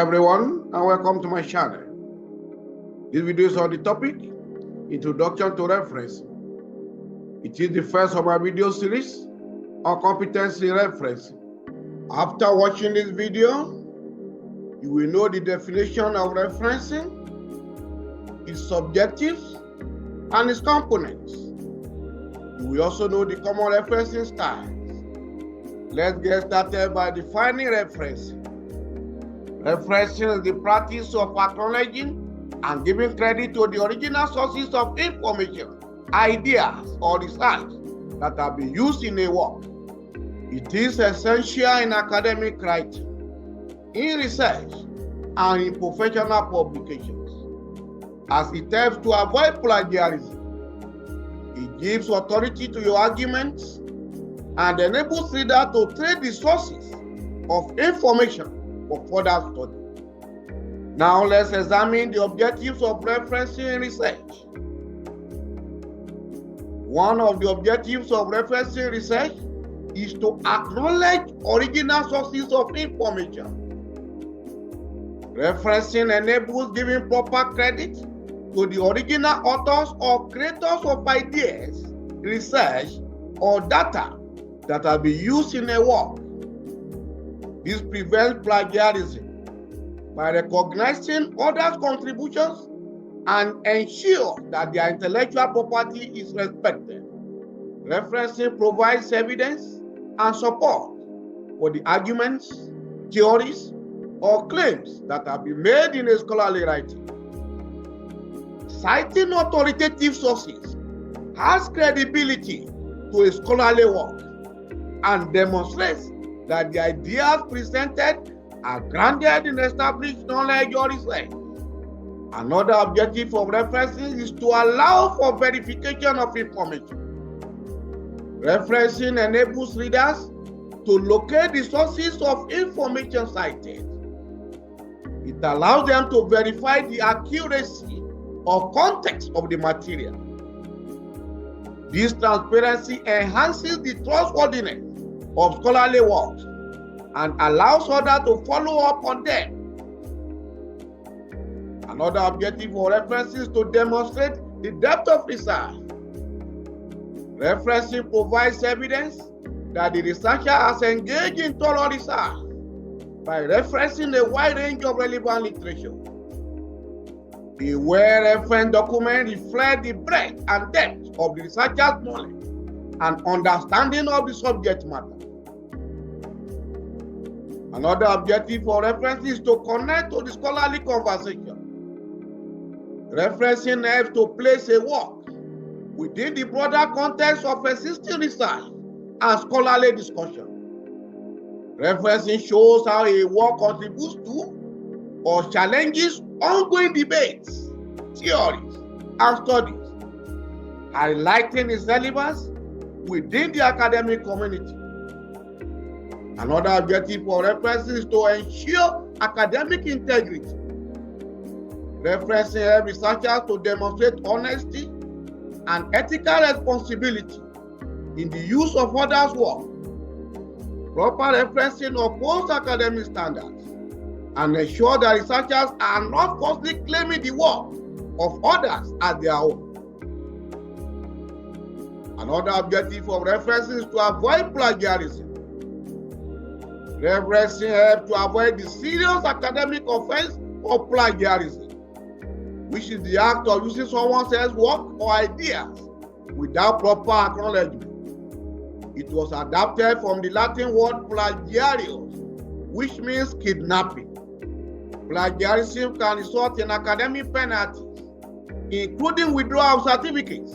everyone, and welcome to my channel. This video is on the topic, Introduction to Referencing. It is the first of my video series on competency referencing. After watching this video, you will know the definition of referencing, its objectives, and its components. You will also know the common referencing styles. Let's get started by defining referencing. Referencing is the practice of acknowledging and giving credit to the original sources of information, ideas, or research that have been used in a work. It is essential in academic writing, in research, and in professional publications, as it helps to avoid plagiarism. It gives authority to your arguments and enables readers to trace the sources of information for further study. Now let's examine the objectives of referencing in research. One of the objectives of referencing research is to acknowledge original sources of information. Referencing enables giving proper credit to the original authors or creators of ideas, research, or data that have been used in a work. This prevents plagiarism by recognizing others' contributions and ensure that their intellectual property is respected. Referencing provides evidence and support for the arguments, theories, or claims that have been made in a scholarly writing. Citing authoritative sources has credibility to a scholarly work and demonstrates that the ideas presented are grounded in established knowledge or research. Another objective of referencing is to allow for verification of information. Referencing enables readers to locate the sources of information cited. It allows them to verify the accuracy or context of the material. This transparency enhances the trustworthiness of scholarly works and allows others to follow up on them. Another objective of referencing is to demonstrate the depth of research. Referencing provides evidence that the researcher has engaged in thorough research by referencing a wide range of relevant literature. A well-referenced document reflects the breadth and depth of the researcher's knowledge and understanding of the subject matter. Another objective for referencing is to connect to the scholarly conversation. Referencing helps to place a work within the broader context of existing research and scholarly discussion. Referencing shows how a work contributes to or challenges ongoing debates, theories, and studies, highlighting its relevance within the academic community. Another objective for referencing is to ensure academic integrity. Referencing helps researchers to demonstrate honesty and ethical responsibility in the use of others' work. Proper referencing upholds academic standards and ensures that researchers are not falsely claiming the work of others as their own. Another objective of referencing is to avoid plagiarism. Referencing helps to avoid the serious academic offense of plagiarism, which is the act of using someone else's work or ideas without proper acknowledgement. It was adapted from the Latin word plagiarius, which means kidnapping. Plagiarism can result in academic penalties, including withdrawal of certificates.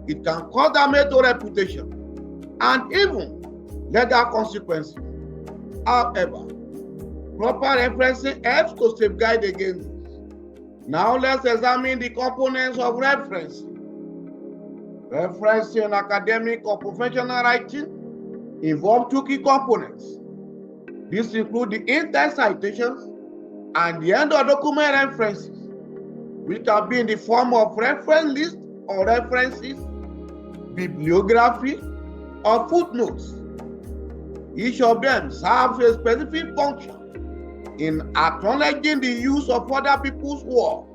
It can cause damage to reputation and even legal consequences. However, proper referencing helps to safeguard against this. Now let's examine the components of referencing. Referencing in academic or professional writing involve two key components. These include the in-text citations and the end-of-document references, which can be in the form of reference lists or references, bibliography, or footnotes. Each of them serves a specific function in acknowledging the use of other people's work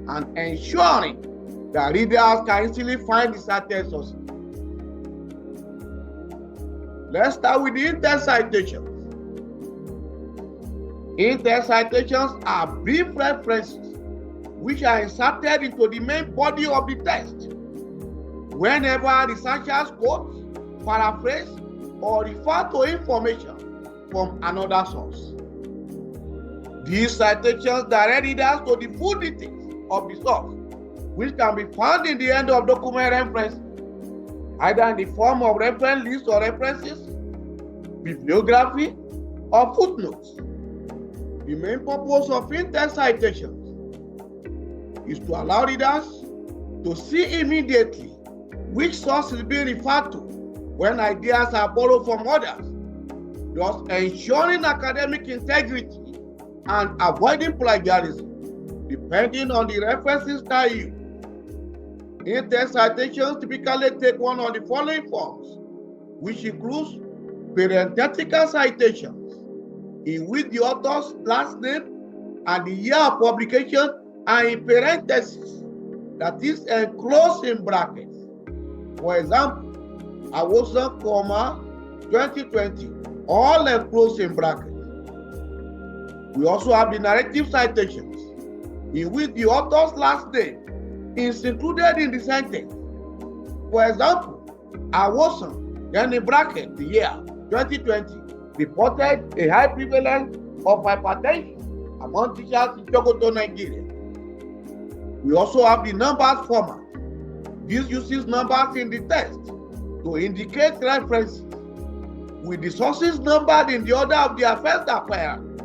and ensuring that readers can easily find the cited sources. Let's start with the in-text citations. In-text citations are brief references which are inserted into the main body of the text whenever researchers quote, paraphrase, or refer to information from another source. These citations direct readers to the full details of the source, which can be found in the end of document reference, either in the form of reference lists or references, bibliography, or footnotes. The main purpose of in-text citations is to allow readers to see immediately which source is being referred to when ideas are borrowed from others, thus ensuring academic integrity and avoiding plagiarism, depending on the references style used. In-text citations typically take one of the following forms, which includes parenthetical citations, in which the author's last name and the year of publication are in parentheses, that is enclosed in brackets. For example, Awosan, 2020, all enclosed in brackets. We also have the narrative citations, in which the author's last name is included in the sentence. For example, Awosan, then in bracket, the year 2020, reported a high prevalence of hypertension among teachers in Sokoto, Nigeria. We also have the numbers format. This uses numbers in the text to indicate references, with the sources numbered in the order of their first appearance.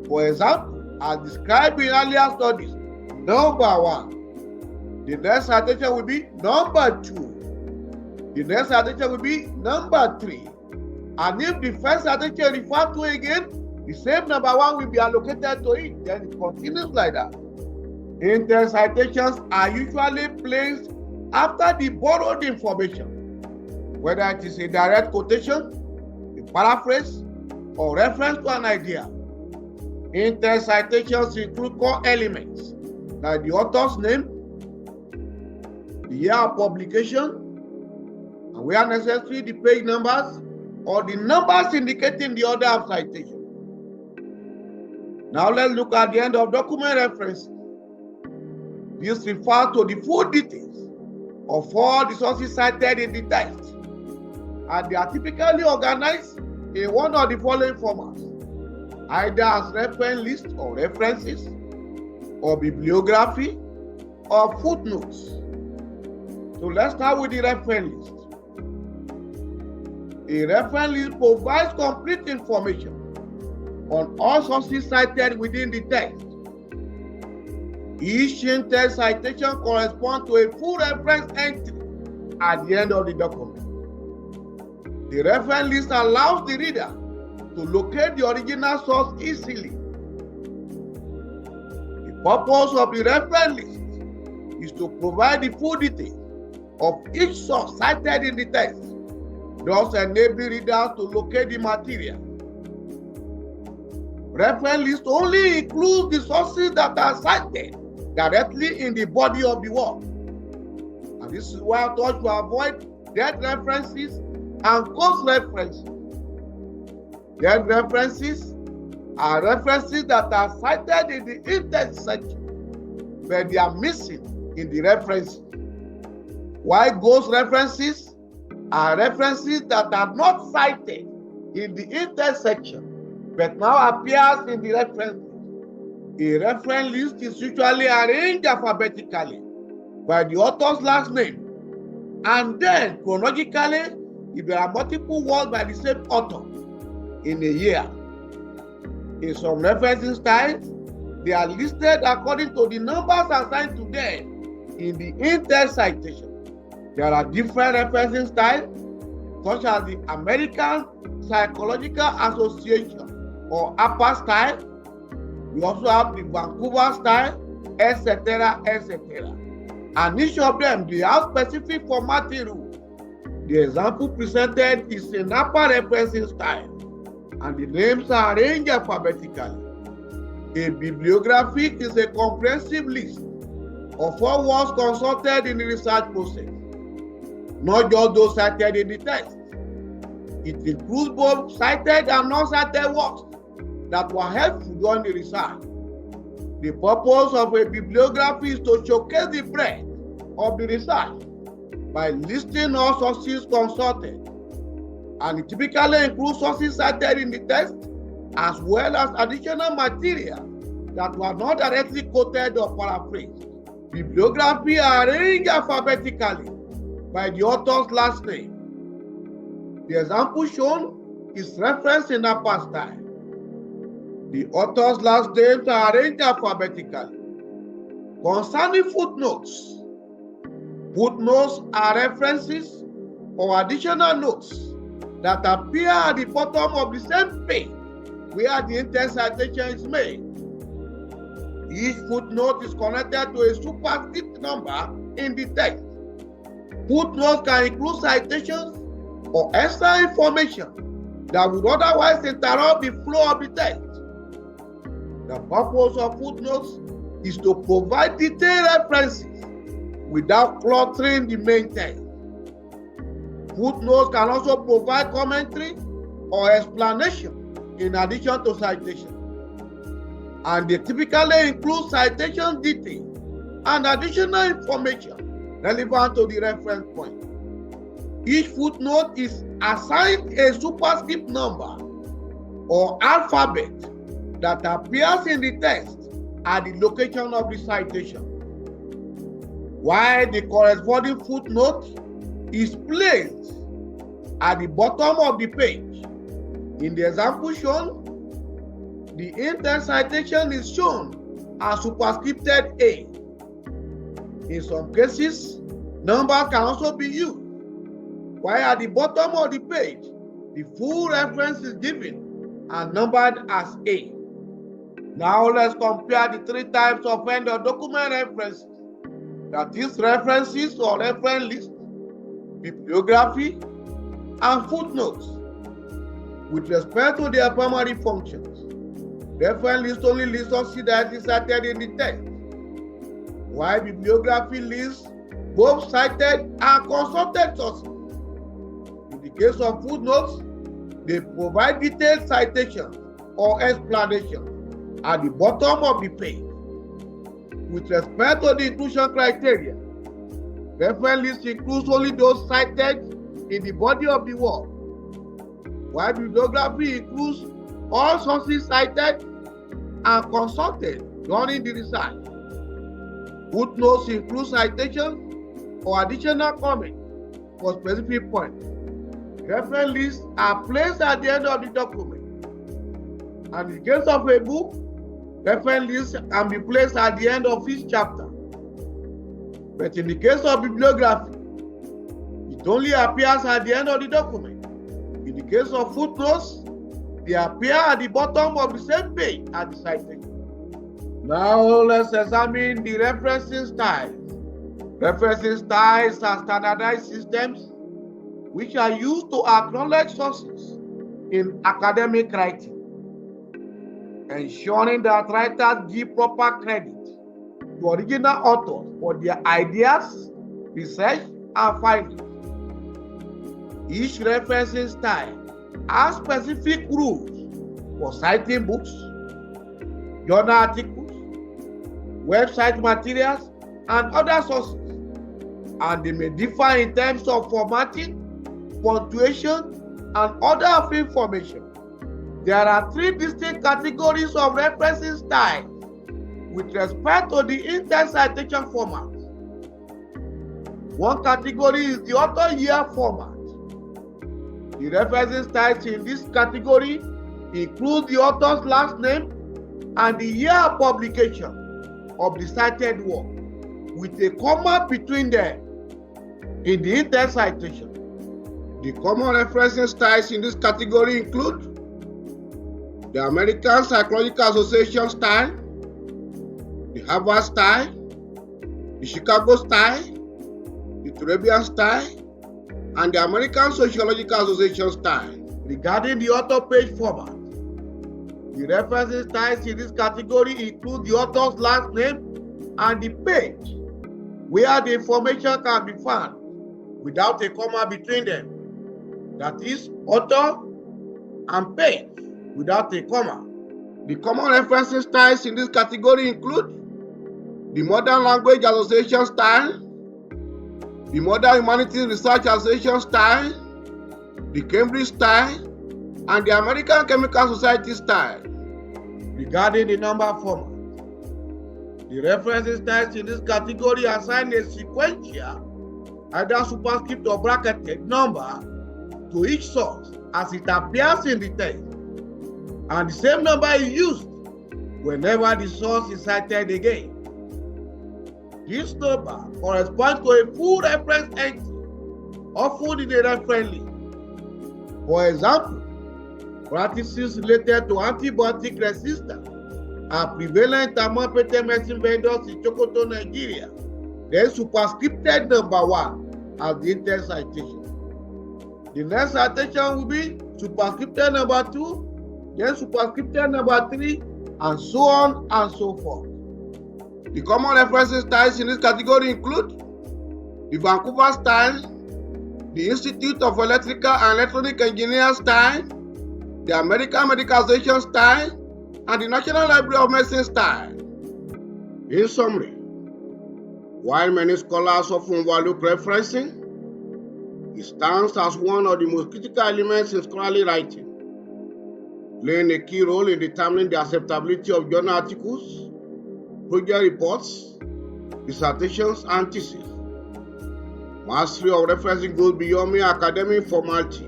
For example, as described in earlier studies, number 1. The next citation will be number 2. The next citation will be number 3. And if the first citation referred to again, the same number 1 will be allocated to it. Then it continues like that. In-text citations are usually placed after the borrowed information, whether it is a direct quotation, a paraphrase, or reference to an idea. In-text citations include core elements like the author's name, the year of publication, and where necessary, the page numbers or the numbers indicating the order of citation. Now let's look at the end of document references. This refers to the full details of all the sources cited in the text, and they are typically organized in one of the following formats, either as reference list or references, or bibliography, or footnotes. So let's start with the reference list. A reference list provides complete information on all sources cited within the text. Each in-text citation corresponds to a full reference entry at the end of the document. The reference list allows the reader to locate the original source easily. The purpose of the reference list is to provide the full details of each source cited in the text, thus enabling readers to locate the material. Reference list only includes the sources that are cited directly in the body of the work. And this is why I thought to avoid dead references and ghost references. Dead references are references that are cited in the in-text section, but they are missing in the references. While ghost references are references that are not cited in the in-text section, but now appears in the reference. A reference list is usually arranged alphabetically by the author's last name, and then chronologically if there are multiple works by the same author in a year. In some referencing styles, they are listed according to the numbers assigned to them in the in-text citation. There are different referencing styles, such as the American Psychological Association or APA style. We also have the Vancouver style, etc., etc. And each of them, they have specific formatting rules. The example presented is an APA referencing style. and the names are arranged alphabetically. A bibliography is a comprehensive list of all works consulted in the research process, not just those cited in the text. It includes both cited and non-cited works that were helpful during the research. The purpose of a bibliography is to showcase the breadth of the research by listing all sources consulted, and it typically includes sources cited in the text as well as additional material that were not directly quoted or paraphrased. Bibliography are arranged alphabetically by the author's last name. The example shown is referenced in upper style. The author's last names are arranged alphabetically. Concerning footnotes, footnotes are references or additional notes that appear at the bottom of the same page where the intent citation is made. Each footnote is connected to a superscript number in the text. Footnotes can include citations or extra information that would otherwise interrupt the flow of the text. The purpose of footnotes is to provide detailed references without cluttering the main text. Footnotes can also provide commentary or explanation in addition to citation, and they typically include citation detail and additional information relevant to the reference point. Each footnote is assigned a superscript number or alphabet that appears in the text at the location of the citation, while the corresponding footnote is placed at the bottom of the page. In the example shown, the intent citation is shown as superscripted A. In some cases, numbers can also be used, while at the bottom of the page, the full reference is given and numbered as A. Now let's compare the three types of end of document references, that is, references or reference list, bibliography, and footnotes. With respect to their primary functions, reference list only lists sources that is cited in the text, while bibliography lists both cited and consulted sources. In the case of footnotes, they provide detailed citation or explanation at the bottom of the page. With respect to the inclusion criteria, reference list includes only those cited in the body of the work, while bibliography includes all sources cited and consulted during the research. Footnotes include citations or additional comments for specific points. Reference lists are placed at the end of the document, and in the case of a book, reference lists can be placed at the end of each chapter. But in the case of bibliography, it only appears at the end of the document. In the case of footnotes, they appear at the bottom of the same page as the citation. Now let's examine the referencing styles. Referencing styles are standardized systems which are used to acknowledge sources in academic writing, ensuring that writers give proper credit to original authors for their ideas, research, and findings. Each referencing style has specific rules for citing books, journal articles, website materials, and other sources, and they may differ in terms of formatting, punctuation, and order of information. There are three distinct categories of referencing styles with respect to the intent citation format. One category is the author year format. The referencing styles in this category include the author's last name and the year of publication of the cited work, with a comma between them in the intent citation. The common referencing styles in this category include the American Psychological Association style, the Harvard style, the Chicago style, the Turabian style, and the American Sociological Association style. Regarding the author page format, the referencing styles in this category include the author's last name and the page where the information can be found without a comma between them. That is, author and page without a comma. The common referencing styles in this category include the Modern Language Association style, the Modern Humanities Research Association style, the Cambridge style, and the American Chemical Society style. Regarding the number format, the referencing styles in this category assign a sequential, either superscript or bracketed number to each source as it appears in the text, and the same number is used whenever the source is cited again. This number corresponds to a full reference entry, often in a reference list. For example, practices related to antibiotic resistance are prevalent among patent medicine vendors in Sokoto, Nigeria. Then superscripted number 1 as the intent citation. The next citation will be superscripted number 2, then superscripted number 3, and so on and so forth. The common referencing styles in this category include the Vancouver style, the Institute of Electrical and Electronic Engineers style, the American Medical Association style, and the National Library of Medicine style. In summary, while many scholars often overlook referencing, it stands as one of the most critical elements in scholarly writing, playing a key role in determining the acceptability of journal articles, project reports, dissertations, and theses. Mastery of referencing goes beyond mere academic formality.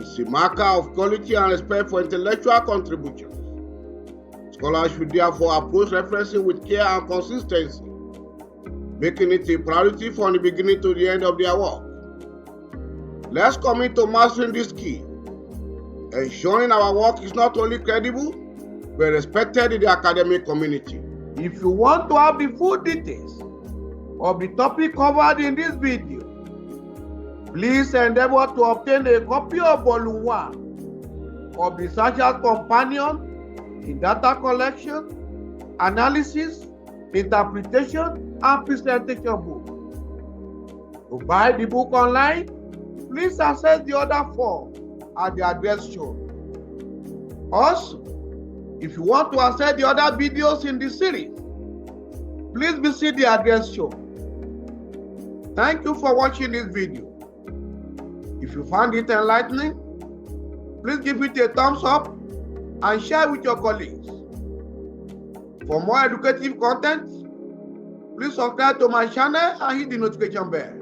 It's a marker of quality and respect for intellectual contributions. Scholars should therefore approach referencing with care and consistency, making it a priority from the beginning to the end of their work. Let's commit to mastering this key, ensuring our work is not only credible, but respected in the academic community. If you want to have the full details of the topic covered in this video, please endeavor to obtain a copy of Volume 1 of the Researcher's Companion in Data Collection, Analysis, Interpretation, and Presentation book. To buy the book online, please access the order form at the address shown. Also, if you want to access the other videos in the series, please visit the address shown. Thank you for watching this video. If you found it enlightening, please give it a thumbs up and share with your colleagues. For more educative content, please subscribe to my channel and hit the notification bell.